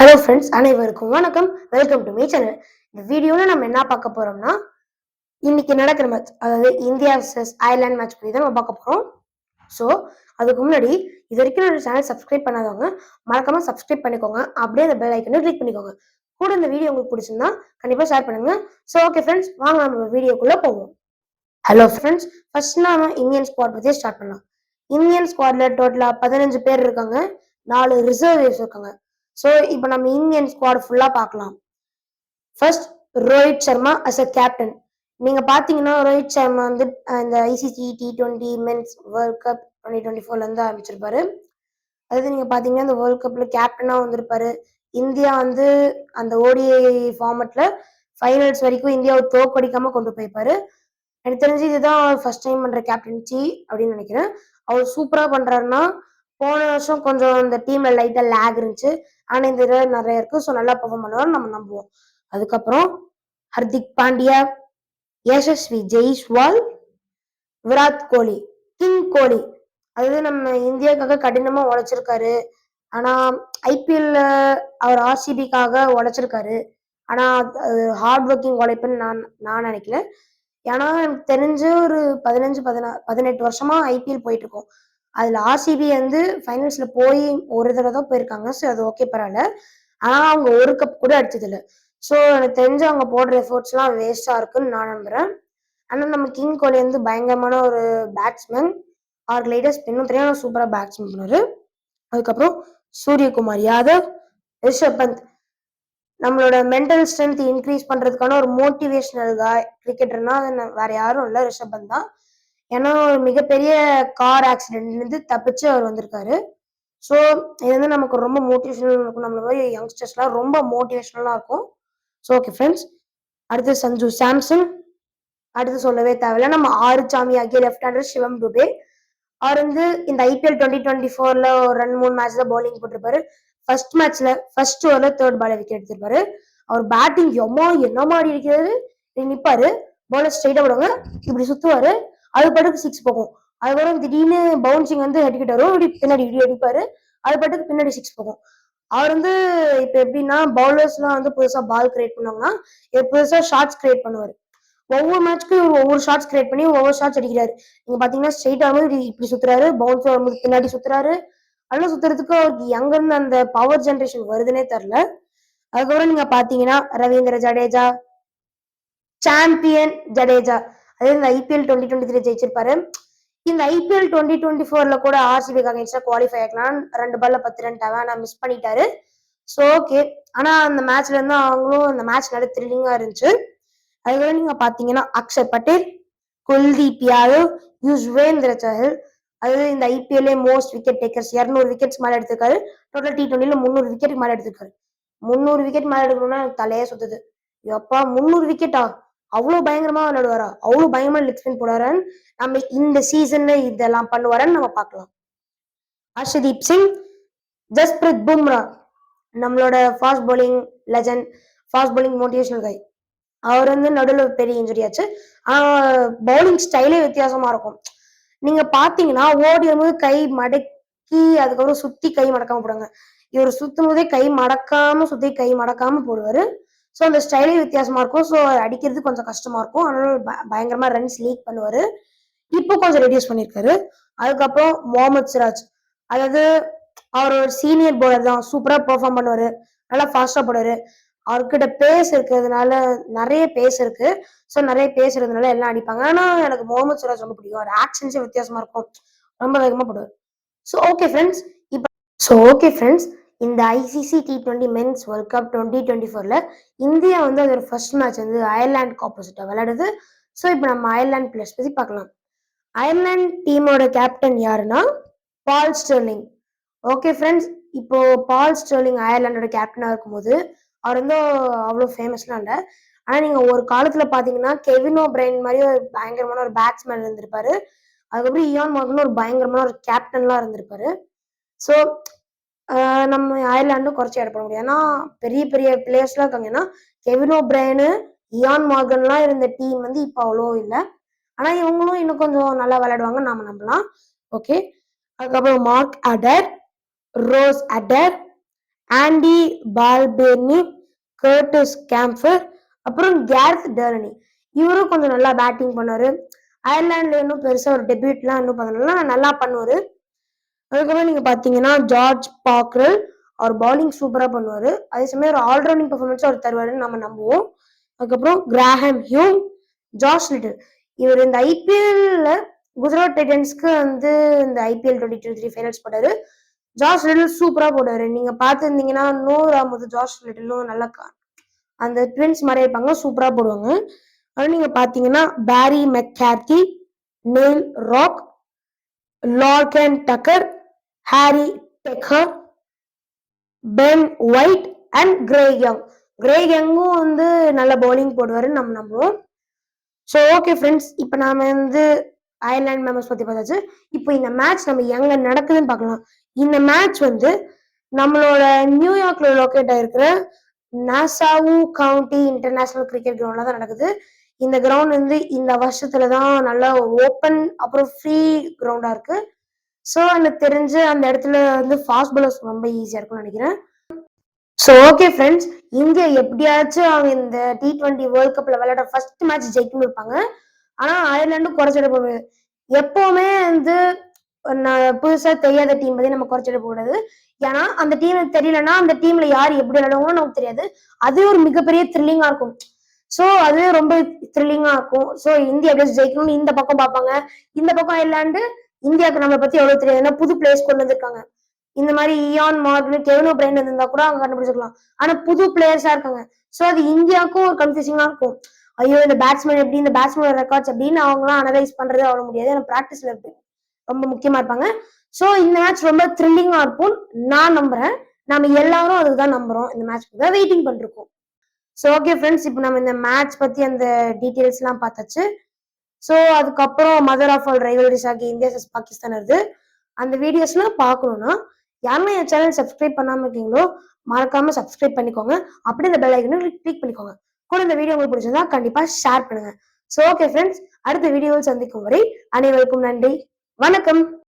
Hello friends, அனைவருக்கும் வணக்கம். Welcome to my channel. இந்த வீடியோல நம்ம என்ன பார்க்க போறோம்னா, இன்னைக்கு நடக்கிற மேட்ச், அதாவது இந்தியா vs அயர்லாந்து மேட்ச் பத்தி தான் நம்ம பார்க்க போறோம். ஸோ அதுக்கு முன்னாடி இது வரைக்கும் என்னோட சேனல் சப்ஸ்கிரைப் பண்ணாதவங்க மறக்காம சப்ஸ்கிரைப் பண்ணிக்கோங்க. அப்படியே அந்த பெல் ஐக்கனை கிளிக் பண்ணிக்கோங்க. கூட இந்த வீடியோ உங்களுக்கு பிடிச்சிருந்தா கண்டிப்பா ஷேர் பண்ணுங்க. ஸோ ஓகே ஃப்ரெண்ட்ஸ், வாங்க நம்ம வீடியோக்குள்ள போவோம். ஹலோ ஃப்ரெண்ட்ஸ், ஃபர்ஸ்ட் நாம இந்தியன் ஸ்குவாட் பத்தி ஸ்டார்ட் பண்ணலாம். இந்தியன் ஸ்குவாட்ல டோட்டலா 15 பேர் இருக்காங்க, 4 ரிசர்வ்ஸ் இருக்காங்க. ஸோ இப்போ நம்ம இந்தியன் ஸ்குவாட் ஃபுல்லா பார்க்கலாம். First, Rohit Sharma as a captain. நீங்க பாத்தீங்கன்னா ரோஹித் சர்மா வந்து இந்த ICC T20 men's world cup 2024 இருந்து ஆரம்பிச்சிருப்பாரு. அதாவது நீங்க பாத்தீங்கன்னா இந்த வேர்ல்ட் கப்ல கேப்டனா வந்திருப்பாரு. இந்தியா வந்து அந்த ஓடிஐ ஃபார்மட்ல ஃபைனல்ஸ் வரைக்கும் இந்தியாவை தோக்கடிக்காம கொண்டு போயிருப்பாரு. எனக்கு தெரிஞ்சு இதுதான் ஃபர்ஸ்ட் டைம் பண்ற கேப்டன்சி அப்படின்னு நினைக்கிறேன். அவர் சூப்பரா பண்றாருன்னா, போன வருஷம் கொஞ்சம் இந்த டீம்ல லைட்டா லேக் இருந்துச்சு. ஆனா இந்த தடவை நிறைய இருக்கு. ஸோ நல்லா பெர்ஃபார்ம் பண்ணுவார் நம்ம நம்புவோம். அதுக்கப்புறம் ஹர்திக் பாண்டியா, யசஸ்வி ஜெய்ஸ்வால், விராட் கோலி, கிங் கோலி. அதாவது நம்ம இந்தியாவுக்காக கடினமா உழைச்சிருக்காரு. ஆனா ஐபிஎல்ல அவர் ஆர்சிபிக்காக உழைச்சிருக்காரு. ஆனா அது ஹார்ட் ஒர்க்கிங் உழைப்புன்னு நான் நான் நினைக்கல. ஏன்னா எனக்கு தெரிஞ்சு ஒரு 18 வருஷமா ஐபிஎல் போயிட்டு இருக்கோம். அதுல ஆர்சிபி வந்து ஃபைனல்ஸ்ல போய் ஒரு தடவை தான் போயிருக்காங்க. ஸோ அது ஓகே பரவாயில்ல. ஆனா அவங்க ஒரு கப் கூட அடிச்சது இல்லை. ஸோ எனக்கு தெரிஞ்சு அவங்க போடுற எஃபோர்ட்ஸ் எல்லாம் வேஸ்டா இருக்குன்னு நான் நம்புறேன். ஆனா நம்ம கிங் கோலி வந்து பயங்கரமான ஒரு பேட்ஸ்மேன். அவருக்கு லைட்டா ஸ்பின்னும் தெரியும், சூப்பரா பேட்ஸ்மேன் பண்ணுவாரு. அதுக்கப்புறம் சூரியகுமார் யாதவ், ரிஷப் பந்த். நம்மளோட மென்டல் ஸ்ட்ரென்த் இன்க்ரீஸ் பண்றதுக்கான ஒரு மோட்டிவேஷனல் கிரிக்கெட்டர்னா வேற யாரும் இல்லை, ரிஷப் பந்த் தான். ஏன்னா ஒரு மிகப்பெரிய கார் ஆக்சிடென்ட்ல இருந்து தப்பிச்சு அவர் வந்திருக்காரு. ஸோ இது வந்து நமக்கு ரொம்ப மோட்டிவேஷனல் இருக்கும். நம்மள மாதிரி யங்ஸ்டர்ஸ்லாம் ரொம்ப மோட்டிவேஷனலா இருக்கும். ஸோ ஓகே ஃப்ரெண்ட்ஸ், அடுத்து சஞ்சு சாம்சன். அடுத்து சொல்லவே தேவையில்ல, நம்ம ஆறுச்சாமி ஆகிய லெஃப்ட் ஹேண்டர் சிவம் துபே. அவர் வந்து இந்த ஐபிஎல் 2024ல ஒரு 2-3 மேட்ச்ல பவுலிங் போட்டிருப்பாரு. ஃபர்ஸ்ட் மேட்ச்ல ஃபர்ஸ்ட் ஓவர்ல தேர்ட் பால் விக்கெட் எடுத்திருப்பாரு. அவர் பேட்டிங் என்ன மாதிரி இருக்கிறது. நிப்பாரு, பவுலர் ஸ்ட்ரைட்டா போடுவாங்க, இப்படி சுத்துவாரு, அது பாட்டுக்கு 6 போகும். அதுக்கப்புறம் திடீர்னு பவுன்சிங் வந்து ஹெட்கிட்ட வரும், இப்படி பின்னாடி இப்படி அடிப்பாரு, அது பாட்டுக்கு பின்னாடி 6 போகும். அவர் வந்து இப்ப எப்படின்னா பவுலர்ஸ் எல்லாம் வந்து புதுசா பால் கிரியேட் பண்ணாங்கன்னா புதுசா ஷார்ட்ஸ் கிரியேட் பண்ணுவாரு. ஒவ்வொரு மேட்ச்க்கு ஒவ்வொரு ஷார்ட்ஸ் கிரியேட் பண்ணி ஒவ்வொரு ஷார்ட்ஸ் அடிக்கிறாரு. நீங்க பாத்தீங்கன்னா ஸ்ட்ரெயிட் ஆகும்போது இப்படி சுத்துறாரு, பவுன்ஸ் வரும்போது பின்னாடி சுத்துறாரு. அதெல்லாம் சுத்துறதுக்கு அவருக்கு எங்க இருந்து அந்த பவர் ஜென்ரேஷன் வருதுன்னே தெரியல. அதுக்கப்புறம் நீங்க பாத்தீங்கன்னா ரவீந்திர ஜடேஜா, சாம்பியன் ஜடேஜா. அதாவது இந்த ஐபிஎல் 2023 ஜெயிச்சிருப்பாரு. இந்த ஐபிஎல் 2024ல கூட ஆர்சிபி அகைன்ஸ்டா குவாலிஃபை ஆகலாம். 2 பால்ல 10 ரன் டவானா மிஸ் பண்ணிட்டாரு. So okay. ஆனா அந்த மேட்ச்ல இருந்து அவங்களும் அந்த மேட்ச் நல்ல த்ரில்லிங்கா இருந்துச்சு. அதுக்கப்புறம் நீங்க பாத்தீங்கன்னா அக்ஷர் பட்டேல், குல்தீப் யாதவ், யுஸ்வேந்திர சஹல். அதாவது இந்த ஐபிஎல்லே மோஸ்ட் விக்கெட் டேக்கர்ஸ் 200 விக்கெட்ஸ் மேல எடுத்திருக்காரு. டோட்டல் T20ல 300 விக்கெட் மேல எடுத்திருக்காரு. 300 விக்கெட் மேல எடுக்கணும்னா எனக்கு தலையே சுத்துது. எப்பா 300 விக்கெட்டா? அவ்வளவு பயங்கரமா விளையாடுவாரா? அவ்வளவு பயங்கரமா லெக் ஸ்பின் போடுவாரான்னு நம்ம இந்த சீசன்ல இதெல்லாம் பண்ணுவாரான்னு நம்ம பார்க்கலாம். ஹர்ஷதீப் சிங், ஜஸ்பிரித் பும்ரா. நம்மளோட fast bowling legend, fast bowling motivational guy. அவர் வந்து நடுவில் பெரிய இன்ஜுரி ஆச்சு. ஆனா பவுலிங் ஸ்டைலே வித்தியாசமா இருக்கும். நீங்க பாத்தீங்கன்னா ஓடி வரும்போது கை மடக்கி அதுக்கப்புறம் சுத்தி கை மடக்காம போடுவாங்க. இவர் சுத்தும் போதே கை மடக்காம சுத்தி கை மடக்காம போடுவாரு. ஸோ அந்த ஸ்டைலே வித்தியாசமா இருக்கும். ஸோ அடிக்கிறது கொஞ்சம் கஷ்டமா இருக்கும். அதனால பயங்கரமா ரன்ஸ் லீக் பண்ணுவாரு. இப்போ கொஞ்சம் ரெடியூஸ் பண்ணிருக்காரு. அதுக்கப்புறம் முகமது சிராஜ். அதாவது அவர் ஒரு சீனியர் பவுலர் தான், சூப்பரா பெர்ஃபார்ம் பண்ணுவாரு, நல்லா ஃபாஸ்டா போடுவாரு. அவர்கிட்ட பேஸ் இருக்கிறதுனால நிறைய பேஸ் இருக்கு. ஸோ நிறைய பேசுறதுனால எல்லாம் அடிப்பாங்க. ஆனா எனக்கு முகமது சிராஜ் ரொம்ப பிடிக்கும். அவர் ஆக்ஷன்ஸே வித்தியாசமா இருக்கும், ரொம்ப வேகமா போடுவார். ஸோ ஓகே ஃப்ரெண்ட்ஸ், இந்த ICC T20 men's world cup 2024ல இந்தியா வந்து அதோட ஃபர்ஸ்ட் மேட்ச் வந்து அயர்லாந்துக்கு ஆப்போசிட்டா விளையாடுது. ஸோ இப்போ நம்ம அயர்லாந்து பிளேயர்ஸ் பத்தி பார்க்கலாம். அயர்லாந்து டீமோட கேப்டன் யாருன்னா பால் ஸ்டெர்லிங். ஓகே ஃப்ரெண்ட்ஸ், இப்போ பால் ஸ்டெர்லிங் அயர்லாண்டோட கேப்டனா இருக்கும்போது அவர் வந்து அவ்வளோ ஃபேமஸ்லாம் இல்லை. ஆனா நீங்க ஒரு காலத்துல பாத்தீங்கன்னா கெவின் ஓபிரைன் மாதிரி ஒரு பயங்கரமான ஒரு பேட்ஸ்மேன் இருந்திருப்பாரு. அதுக்கப்புறம் இயான் மார்கன் ஒரு பயங்கரமான ஒரு கேப்டன்லாம் இருந்திருப்பாரு. ஸோ நம்ம அயர்லாண்டும் குறைச்சி இடப்பட முடியாது. ஏன்னா பெரிய பெரிய பிளேயர்ஸ்லாம் இருக்காங்க. ஏன்னா கெவின் ஓபிரைனு, இயான் மார்கன்லாம் இருந்த டீம் வந்து இப்போ அவ்வளோ இல்லை. ஆனா இவங்களும் இன்னும் கொஞ்சம் நல்லா விளையாடுவாங்க நாம நம்பலாம். ஓகே. அதுக்கப்புறம் மார்க் அடர், ரோஸ் அடர், ஆண்டி பால்பெர்னி, கர்டிஸ் கேம்ஃபர், அப்புறம் கேரத் டர்னி. இவரும் கொஞ்சம் நல்லா பேட்டிங் பண்ணாரு. அயர்லாந்துல இன்னும் பெருசா ஒரு டெபியூட்லாம் இன்னும் பண்ணல, நல்லா பண்ணுவாரு. அதுக்கப்புறம் நீங்க பாத்தீங்கன்னா ஜார்ஜ் பாக்ரல், அவர் பவுலிங் சூப்பரா பண்ணுவாரு. அதே சமயம் ஒரு ஆல்ரவுண்டிங் பெர்ஃபார்மன்ஸ் அவர் தருவாருன்னு நம்ம நம்புவோம். அதுக்கப்புறம் கிராஹம் ஹியூம், ஜாஷ் லிட்டில். இவர் இந்த ஐபிஎல்ல குஜராத் டைட்டன்ஸ்க்கு வந்து இந்த ஐபிஎல் 2023 ஃபைனல்ஸ் போட்டாரு. ஜாஷ் லிட்டில் சூப்பரா போட்டாரு. நீங்க பார்த்துருந்தீங்கன்னா நூர் அஹமது, ஜாஷ் லிட்டிலும் நல்லா அந்த ட்வின்ஸ் மாதிரி இருப்பாங்க, சூப்பரா போடுவாங்க. அது நீங்க பாத்தீங்கன்னா Barry McCarthy, Neil Rock, Lorcan Tucker, Harry Tector, Ben White and Craig Young. Craig யங்கும் வந்து நல்ல பவுலிங் போடுவாருன்னு நம்ம நம்புவோம். ஸோ ஓகே ஃப்ரெண்ட்ஸ், இப்போ நாம வந்து அயர்லாந்து மெம்பர்ஸ் பத்தி பார்த்தாச்சு. இப்போ இந்த மேட்ச் நம்ம எங்க நடக்குதுன்னு பார்க்கலாம். இந்த மேட்ச் வந்து நம்மளோட நியூயார்க்ல லொக்கேட் ஆயிருக்கிற நாசாவு கவுண்டி இன்டர்நேஷனல் கிரிக்கெட் கிரவுண்ட்ல தான் நடக்குது. இந்த கிரவுண்ட் வந்து இந்த வருஷத்துல தான் நல்லா ஓப்பன் அப்புறம் ஃப்ரீ கிரவுண்டா இருக்கு. ஸோ எனக்கு தெரிஞ்சு அந்த இடத்துல வந்து ஃபாஸ்ட் பாலர்ஸ் ரொம்ப ஈஸியா இருக்கும்னு நினைக்கிறேன். ஸோ ஓகே ஃப்ரெண்ட்ஸ், இந்தியா எப்படியாச்சும் அவங்க இந்த T20 வேர்ல்ட் கப்ல விளையாட ஃபர்ஸ்ட் மேட்ச் ஜெயிக்கணும் இருப்பாங்க. ஆனா அயர்லாந்து குறைச்சிட போகுது. எப்பவுமே வந்து புதுசா தெரியாத டீம் பத்தி நம்ம குறைச்சிட கூடாது. ஏன்னா அந்த டீம் தெரியலன்னா அந்த டீம்ல யார் எப்படி விளையாடுவோம்னு நமக்கு தெரியாது. அது ஒரு மிகப்பெரிய த்ரில்லிங்கா இருக்கும். ஸோ அது ரொம்ப த்ரில்லிங்கா இருக்கும். ஸோ இந்தியா எப்படி ஜெயிக்கணும்னு இந்த பக்கம் பார்ப்பாங்க. இந்த பக்கம் அயர்லாந்து இந்தியாவுக்கு நம்மளை பத்தி எவ்வளவு தெரியாது. ஏன்னா புது பிளேயர்ஸ் கொண்டு வந்திருக்காங்க. இந்த மாதிரி இயான் மார்கன், கெவின் பிரைன் இருந்தா கூட அவங்க கண்டுபிடிச்சிருக்கலாம். ஆனா புது பிளேயர்ஸா இருக்காங்க. சோ அது இந்தியாவுக்கும் ஒரு கன்ஃபியூசிங்கா இருக்கும். ஐயோ இந்த பேட்ஸ்மேன் எப்படி, இந்த பேட்ஸ்மேன் ரெக்கார்ட்ஸ் அப்படின்னு அவங்களாம் அனலைஸ் பண்றது அவ்வளவு முடியாது. ஏன்னா பிராக்டிஸ்ல இருக்கு ரொம்ப முக்கியமா இருப்பாங்க. சோ இந்த மேட்ச் ரொம்ப த்ரில்லிங்கா இருக்கும் நான் நம்புறேன். நம்ம எல்லாரும் அதுதான் நம்புறோம். இந்த மேட்ச் தான் வெயிட்டிங் பண்ணிருக்கோம். சோ ஓகே ஃப்ரெண்ட்ஸ், இப்போ நம்ம இந்த மேட்ச் பத்தி அந்த டீடைல்ஸ் எல்லாம் பார்த்தாச்சு. சோ அதுக்கப்புறம் மதர் ஆஃப் ஆல் ரைவல்ரிஸ் ஆகிய இந்தியா vs பாகிஸ்தான் வருது. அந்த வீடியோஸ்லாம் பார்க்கணும்னா யாருமே என் சேனல் சப்ஸ்கிரைப் பண்ணாம இருக்கீங்களோ மறக்காம சப்ஸ்கிரைப் பண்ணிக்கோங்க. அப்படி இந்த பெல் ஐக்கனை கிளிக் பண்ணிக்கோங்க. கூட இந்த வீடியோ உங்களுக்கு பிடிச்சிருந்தா கண்டிப்பா ஷேர் பண்ணுங்க. சோ ஓகே ஃப்ரெண்ட்ஸ், அடுத்த வீடியோவில் சந்திக்கும் வரை அனைவருக்கும் நன்றி, வணக்கம்.